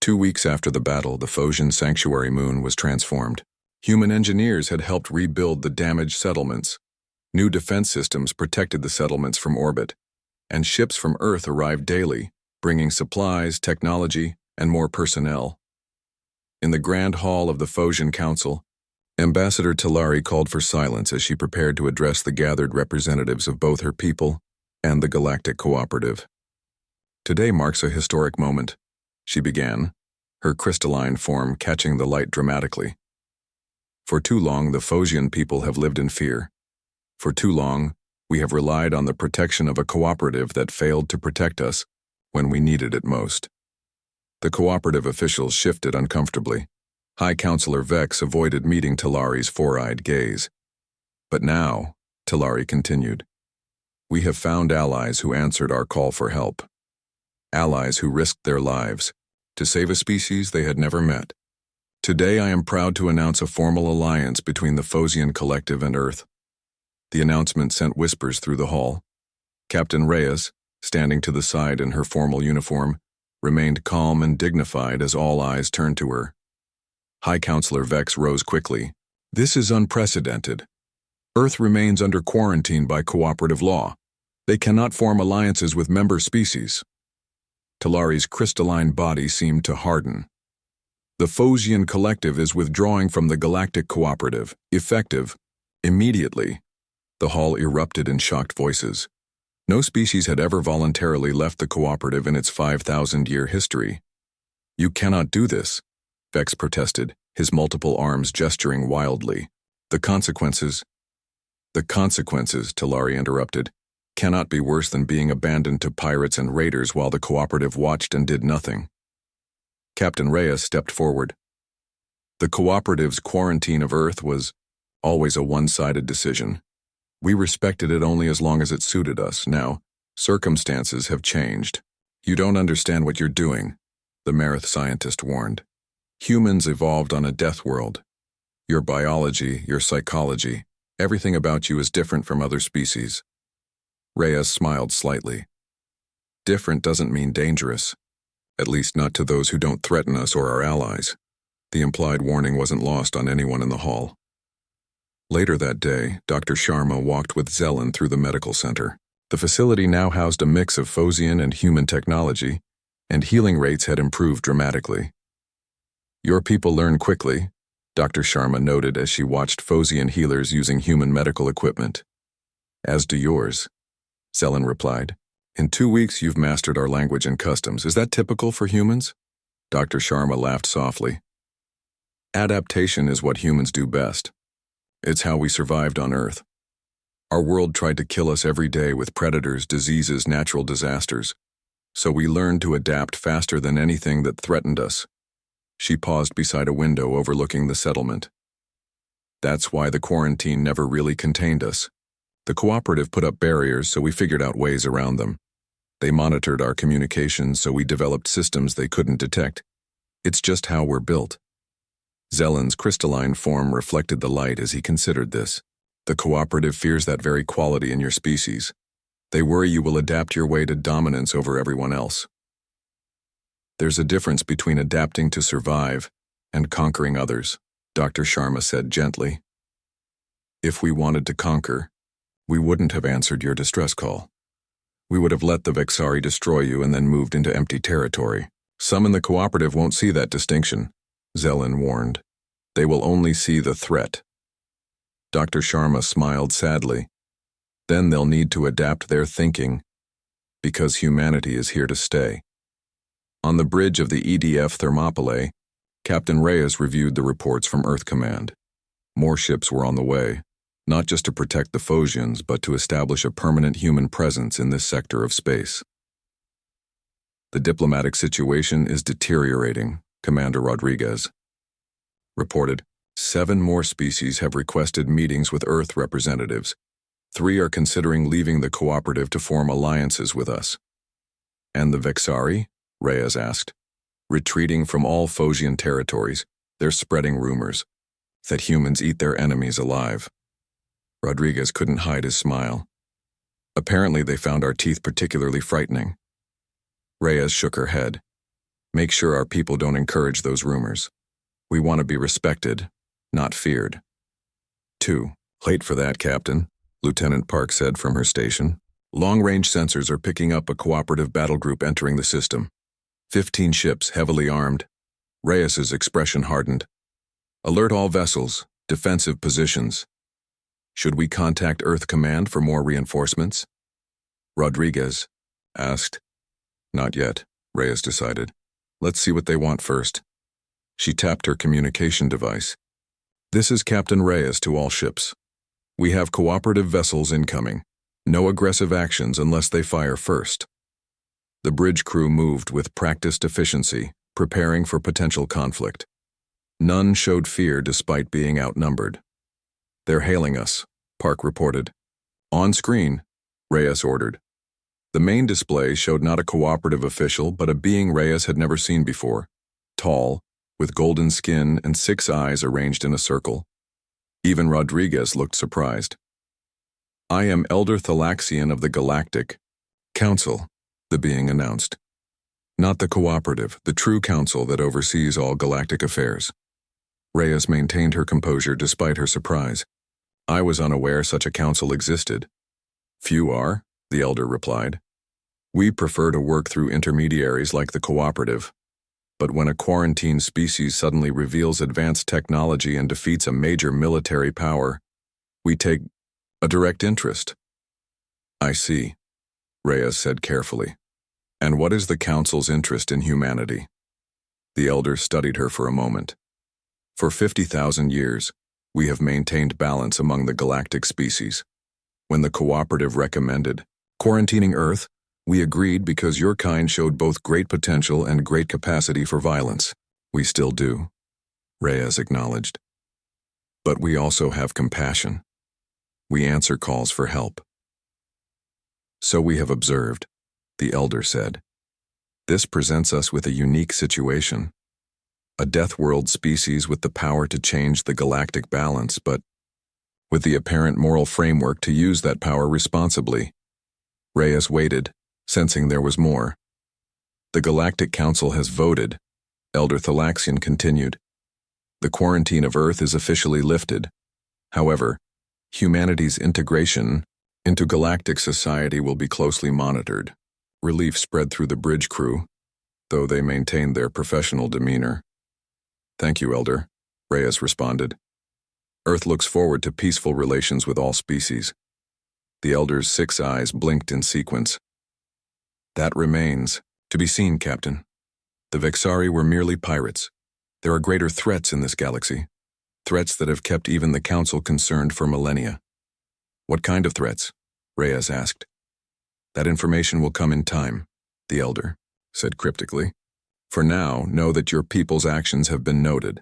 [SPEAKER 1] 2 weeks after the battle, the Phosian sanctuary moon was transformed. Human engineers had helped rebuild the damaged settlements. New defense systems protected the settlements from orbit. And ships from Earth arrived daily, bringing supplies, technology, and more personnel. In the grand hall of the Phosian Council, Ambassador Talari called for silence as she prepared to address the gathered representatives of both her people and the Galactic Cooperative. Today marks a historic moment, she began, her crystalline form catching the light dramatically. For too long, the Phosian people have lived in fear. For too long, we have relied on the protection of a cooperative that failed to protect us when we needed it most. The cooperative officials shifted uncomfortably. High Counselor Vex avoided meeting Talari's four-eyed gaze. But now, Talari continued, we have found allies who answered our call for help. Allies who risked their lives to save a species they had never met. Today I am proud to announce a formal alliance between the Phosian Collective and Earth. The announcement sent whispers through the hall. Captain Reyes, standing to the side in her formal uniform, remained calm and dignified as all eyes turned to her. High Counselor Vex rose quickly. This is unprecedented. Earth remains under quarantine by cooperative law. They cannot form alliances with member species. Talari's crystalline body seemed to harden. The Phosian Collective is withdrawing from the Galactic Cooperative, effective immediately. The hall erupted in shocked voices. No species had ever voluntarily left the cooperative in its 5,000-year history. You cannot do this, Vex protested, his multiple arms gesturing wildly. The consequences, Talari interrupted, cannot be worse than being abandoned to pirates and raiders while the cooperative watched and did nothing. Captain Reyes stepped forward. The cooperative's quarantine of Earth was always a one-sided decision. We respected it only as long as it suited us. Now, circumstances have changed. You don't understand what you're doing, the Marith scientist warned. Humans evolved on a death world. Your biology, your psychology, everything about you is different from other species. Reyes smiled slightly. Different doesn't mean dangerous. At least not to those who don't threaten us or our allies. The implied warning wasn't lost on anyone in the hall. Later that day, Dr. Sharma walked with Zelen through the medical center. The facility now housed a mix of Phosian and human technology, and healing rates had improved dramatically. Your people learn quickly, Dr. Sharma noted as she watched Phosian healers using human medical equipment. As do yours, Zelen replied. In 2 weeks you've mastered our language and customs. Is that typical for humans? Dr. Sharma laughed softly. Adaptation is what humans do best. It's how we survived on Earth. Our world tried to kill us every day with predators, diseases, natural disasters, so we learned to adapt faster than anything that threatened us. She paused beside a window overlooking the settlement. That's why the quarantine never really contained us. The cooperative put up barriers, so we figured out ways around them. They monitored our communications, so we developed systems they couldn't detect. It's just how we're built. Zelen's crystalline form reflected the light as he considered this. The cooperative fears that very quality in your species. They worry you will adapt your way to dominance over everyone else. There's a difference between adapting to survive and conquering others, Dr. Sharma said gently. If we wanted to conquer, we wouldn't have answered your distress call. We would have let the Vexari destroy you and then moved into empty territory. Some in the cooperative won't see that distinction, Zelen warned. They will only see the threat. Dr. Sharma smiled sadly. Then they'll need to adapt their thinking, because humanity is here to stay. On the bridge of the EDF Thermopylae, Captain Reyes reviewed the reports from Earth Command. More ships were on the way, not just to protect the Phosians, but to establish a permanent human presence in this sector of space. The diplomatic situation is deteriorating, Commander Rodriguez reported. 7 more species have requested meetings with Earth representatives. 3 are considering leaving the cooperative to form alliances with us. And the Vexari? Reyes asked. Retreating from all Phosian territories, they're spreading rumors that humans eat their enemies alive. Rodriguez couldn't hide his smile. Apparently they found our teeth particularly frightening. Reyes shook her head. Make sure our people don't encourage those rumors. We want to be respected, not feared. 2. Late for that, Captain, Lieutenant Park said from her station. Long-range sensors are picking up a cooperative battle group entering the system. 15 ships, heavily armed. Reyes's expression hardened. Alert all vessels, defensive positions. Should we contact Earth Command for more reinforcements? Rodriguez asked. Not yet, Reyes decided. Let's see what they want first. She tapped her communication device. This is Captain Reyes to all ships. We have cooperative vessels incoming. No aggressive actions unless they fire first. The bridge crew moved with practiced efficiency, preparing for potential conflict. None showed fear despite being outnumbered. They're hailing us, Park reported. On screen, Reyes ordered. The main display showed not a cooperative official, but a being Reyes had never seen before. Tall, with golden skin and 6 eyes arranged in a circle. Even Rodriguez looked surprised. I am Elder Thalaxian of the Galactic Council, the being announced. Not the cooperative, the true council that oversees all galactic affairs. Reyes maintained her composure despite her surprise. I was unaware such a council existed. Few are, the elder replied. We prefer to work through intermediaries like the cooperative. But when a quarantined species suddenly reveals advanced technology and defeats a major military power, we take a direct interest. I see, Reyes said carefully. And what is the Council's interest in humanity? The elder studied her for a moment. For 50,000 years, we have maintained balance among the galactic species. When the cooperative recommended quarantining Earth, we agreed because your kind showed both great potential and great capacity for violence. We still do, Reyes acknowledged. But we also have compassion. We answer calls for help. So we have observed, the elder said. This presents us with a unique situation. A Deathworld species with the power to change the galactic balance, but with the apparent moral framework to use that power responsibly. Reyes waited, sensing there was more. The Galactic Council has voted, Elder Thalaxian continued. The quarantine of Earth is officially lifted. However, humanity's integration into galactic society will be closely monitored. Relief spread through the bridge crew, though they maintained their professional demeanor. Thank you, Elder, Reyes responded. Earth looks forward to peaceful relations with all species. The Elder's 6 eyes blinked in sequence. That remains to be seen, Captain. The Vexari were merely pirates. There are greater threats in this galaxy, threats that have kept even the Council concerned for millennia. What kind of threats? Reyes asked. That information will come in time, the Elder said cryptically. For now, know that your people's actions have been noted.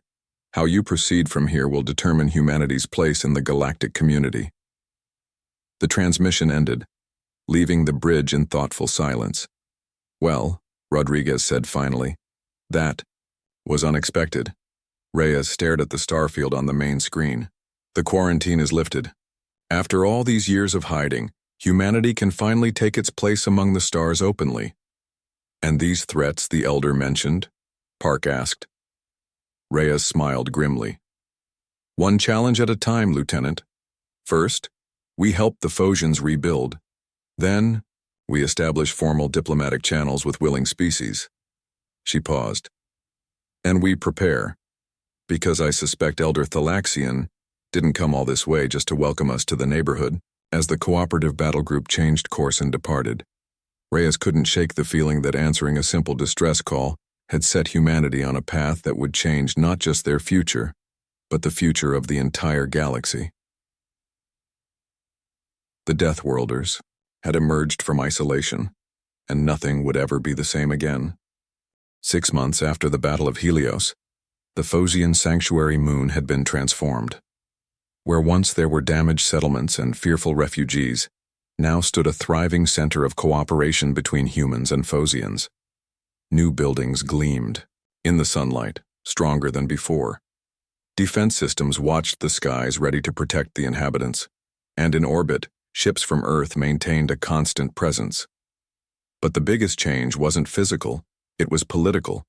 [SPEAKER 1] How you proceed from here will determine humanity's place in the galactic community. The transmission ended, leaving the bridge in thoughtful silence. Well, Rodriguez said finally, that was unexpected. Reyes stared at the starfield on the main screen. The quarantine is lifted. After all these years of hiding, humanity can finally take its place among the stars openly. And these threats the Elder mentioned? Park asked. Reyes smiled grimly. One challenge at a time, Lieutenant. First, we help the Phosians rebuild. Then, we establish formal diplomatic channels with willing species. She paused. And we prepare, because I suspect Elder Thalaxian didn't come all this way just to welcome us to the neighborhood. As the cooperative battle group changed course and departed, Reyes couldn't shake the feeling that answering a simple distress call had set humanity on a path that would change not just their future, but the future of the entire galaxy. The Deathworlders had emerged from isolation, and nothing would ever be the same again. 6 months after the Battle of Helios, the Phosian sanctuary moon had been transformed. Where once there were damaged settlements and fearful refugees, now stood a thriving center of cooperation between humans and Phosians. New buildings gleamed, in the sunlight, stronger than before. Defense systems watched the skies ready to protect the inhabitants, and in orbit, ships from Earth maintained a constant presence. But the biggest change wasn't physical, it was political.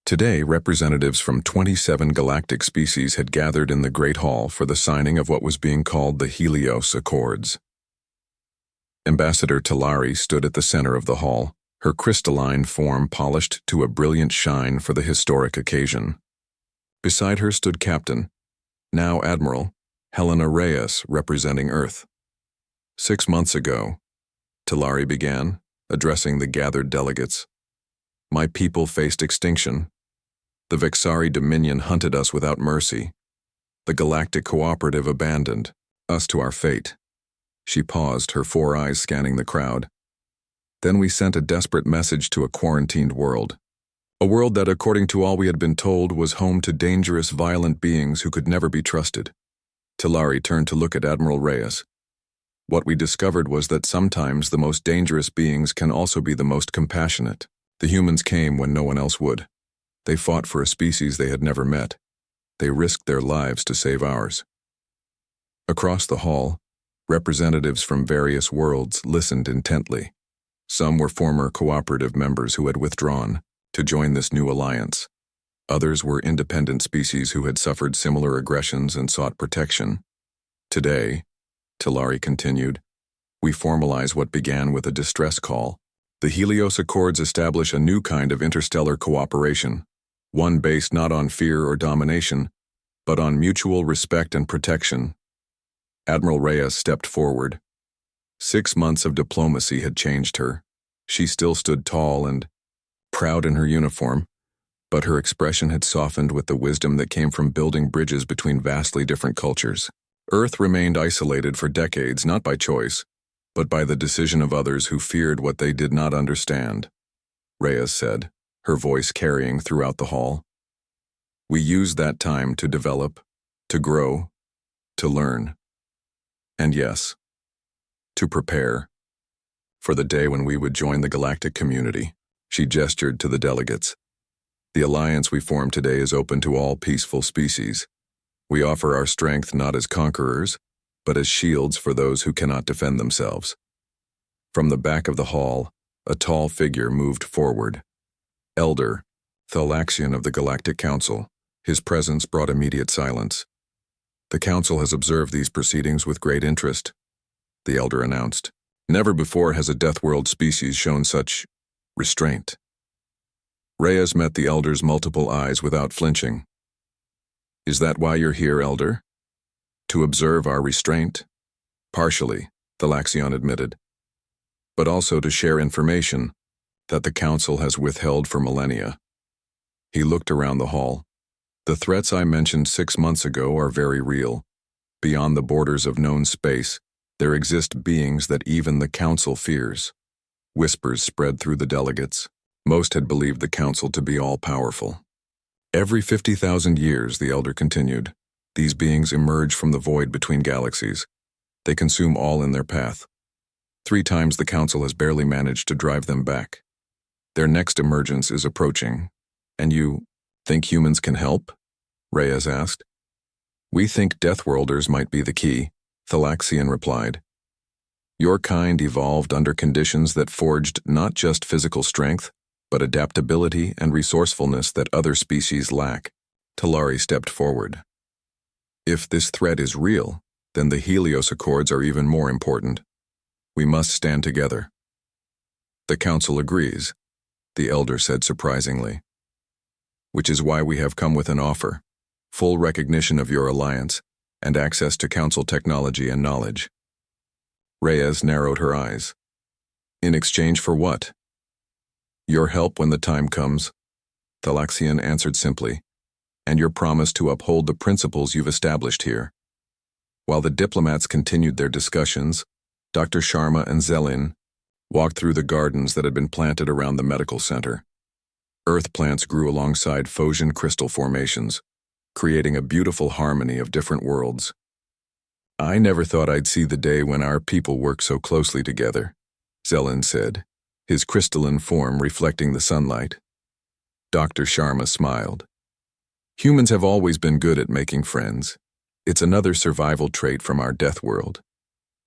[SPEAKER 1] Today, representatives from 27 galactic species had gathered in the Great Hall for the signing of what was being called the Helios Accords. Ambassador Talari stood at the center of the hall, her crystalline form polished to a brilliant shine for the historic occasion. Beside her stood Captain, now Admiral, Helena Reyes, representing Earth. 6 months ago, Talari began, addressing the gathered delegates. My people faced extinction. The Vexari Dominion hunted us without mercy. The Galactic Cooperative abandoned us to our fate. She paused, her 4 eyes scanning the crowd. Then we sent a desperate message to a quarantined world. A world that, according to all we had been told, was home to dangerous, violent beings who could never be trusted. Talari turned to look at Admiral Reyes. What we discovered was that sometimes the most dangerous beings can also be the most compassionate. The humans came when no one else would. They fought for a species they had never met. They risked their lives to save ours. Across the hall, representatives from various worlds listened intently. Some were former cooperative members who had withdrawn to join this new alliance. Others were independent species who had suffered similar aggressions and sought protection. Today, Talari continued, we formalize what began with a distress call. The Helios Accords establish a new kind of interstellar cooperation, one based not on fear or domination, but on mutual respect and protection. Admiral Reyes stepped forward. 6 months of diplomacy had changed her. She still stood tall and proud in her uniform, but her expression had softened with the wisdom that came from building bridges between vastly different cultures. Earth remained isolated for decades, not by choice, but by the decision of others who feared what they did not understand, Reyes said, her voice carrying throughout the hall. We used that time to develop, to grow, to learn. And yes, to prepare for the day when we would join the galactic community. She gestured to the delegates. The alliance we form today is open to all peaceful species. We offer our strength not as conquerors, but as shields for those who cannot defend themselves. From the back of the hall, a tall figure moved forward. Elder, Thalaxian of the Galactic Council. His presence brought immediate silence. The Council has observed these proceedings with great interest, the Elder announced. Never before has a Deathworld species shown such restraint. Reyes met the Elder's multiple eyes without flinching. Is that why you're here, Elder? To observe our restraint? Partially, Thalaxion admitted. But also to share information that the Council has withheld for millennia. He looked around the hall. The threats I mentioned 6 months ago are very real. Beyond the borders of known space, there exist beings that even the Council fears. Whispers spread through the delegates. Most had believed the Council to be all-powerful. Every 50,000 years, the Elder continued, these beings emerge from the void between galaxies. They consume all in their path. 3 times the Council has barely managed to drive them back. Their next emergence is approaching. And you think humans can help? Reyes asked. We think Deathworlders might be the key, Thalaxion replied. Your kind evolved under conditions that forged not just physical strength, but adaptability and resourcefulness that other species lack. Talari stepped forward. If this threat is real, then the Helios Accords are even more important. We must stand together. The Council agrees, the Elder said surprisingly. Which is why we have come with an offer, full recognition of your alliance, and access to Council technology and knowledge. Reyes narrowed her eyes. In exchange for what? Your help when the time comes, Thalaxion answered simply, and your promise to uphold the principles you've established here. While the diplomats continued their discussions, Dr. Sharma and Zelin walked through the gardens that had been planted around the medical center. Earth plants grew alongside Phosian crystal formations, creating a beautiful harmony of different worlds. I never thought I'd see the day when our people work so closely together, Zelin said, his crystalline form reflecting the sunlight. Dr. Sharma smiled. Humans have always been good at making friends. It's another survival trait from our death world.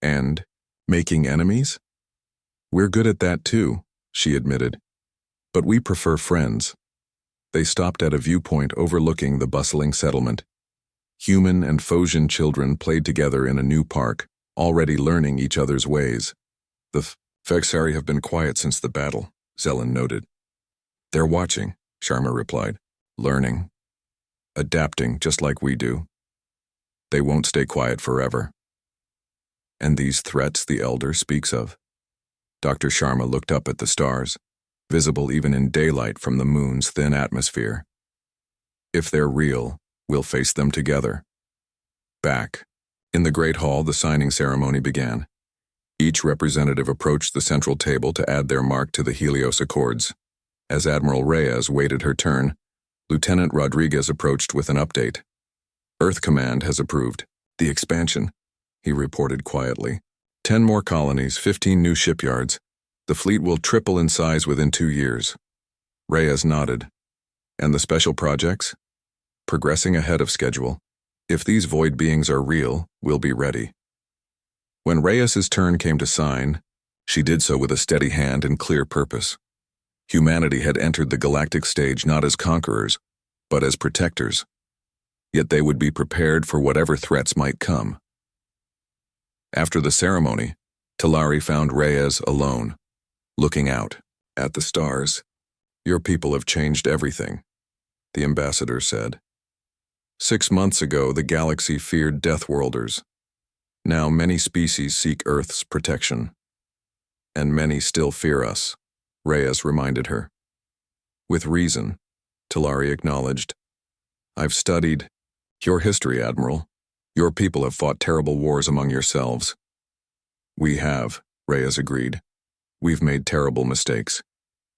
[SPEAKER 1] And making enemies? We're good at that too, she admitted. But we prefer friends. They stopped at a viewpoint overlooking the bustling settlement. Human and Phosian children played together in a new park, already learning each other's ways. The Fegsari have been quiet since the battle, Zelin noted. They're watching, Sharma replied, learning, adapting just like we do. They won't stay quiet forever. And these threats the Elder speaks of? Dr. Sharma looked up at the stars, visible even in daylight from the moon's thin atmosphere. If they're real, we'll face them together. Back. In the Great Hall, the signing ceremony began. Each representative approached the central table to add their mark to the Helios Accords. As Admiral Reyes waited her turn, Lieutenant Rodriguez approached with an update. Earth Command has approved the expansion, he reported quietly. 10 more colonies, 15 new shipyards. The fleet will triple in size within 2 years. Reyes nodded. And the special projects? Progressing ahead of schedule. If these void beings are real, we'll be ready. When Reyes's turn came to sign, she did so with a steady hand and clear purpose. Humanity had entered the galactic stage not as conquerors, but as protectors. Yet they would be prepared for whatever threats might come. After the ceremony, Talari found Reyes alone, looking out at the stars. Your people have changed everything. the ambassador said. 6 months ago, the galaxy feared Deathworlders. Now many species seek Earth's protection. And many still fear us, Reyes reminded her. With reason, Talari acknowledged. I've studied your history, Admiral. Your people have fought terrible wars among yourselves. We have, Reyes agreed. We've made terrible mistakes,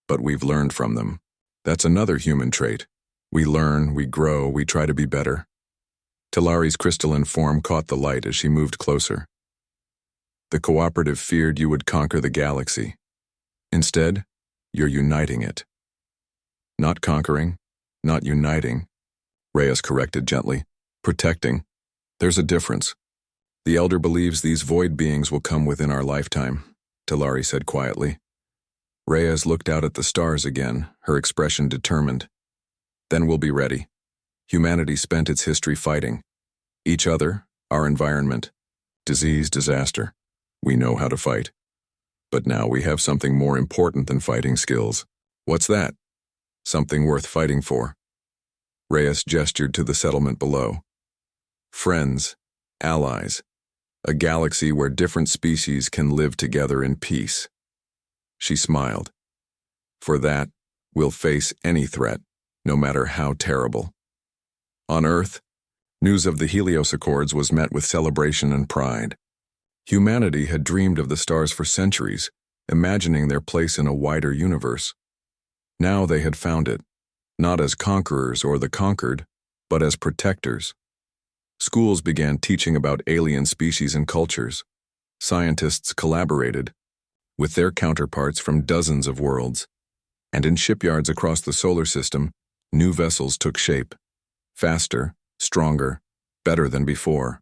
[SPEAKER 1] but we've learned from them. That's another human trait. We learn, we grow, we try to be better. Talari's crystalline form caught the light as she moved closer. The cooperative feared you would conquer the galaxy. Instead, you're uniting it. Not conquering, not uniting, Reyes corrected gently. Protecting. There's a difference. The Elder believes these void beings will come within our lifetime, Talari said quietly. Reyes looked out at the stars again, her expression determined. Then we'll be ready. Humanity spent its history fighting. Each other, our environment. Disease, disaster. We know how to fight. But now we have something more important than fighting skills. What's that? Something worth fighting for. Reyes gestured to the settlement below. Friends, allies, a galaxy where different species can live together in peace. She smiled. For that, we'll face any threat, no matter how terrible. On Earth, news of the Helios Accords was met with celebration and pride. Humanity had dreamed of the stars for centuries, imagining their place in a wider universe. Now they had found it, not as conquerors or the conquered, but as protectors. Schools began teaching about alien species and cultures. Scientists collaborated with their counterparts from dozens of worlds. And in shipyards across the solar system, new vessels took shape. Faster, stronger, better than before.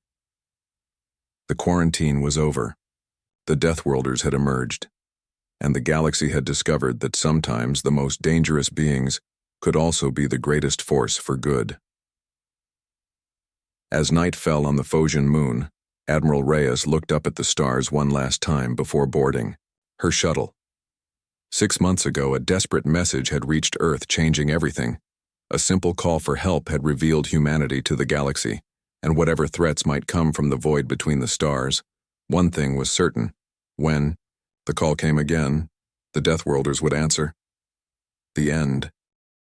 [SPEAKER 1] The quarantine was over. The Deathworlders had emerged. And the galaxy had discovered that sometimes the most dangerous beings could also be the greatest force for good. As night fell on the Phosian moon, Admiral Reyes looked up at the stars one last time before boarding her shuttle. 6 months ago, a desperate message had reached Earth, changing everything. A simple call for help had revealed humanity to the galaxy, and whatever threats might come from the void between the stars, one thing was certain. When the call came again, the Deathworlders would answer. The end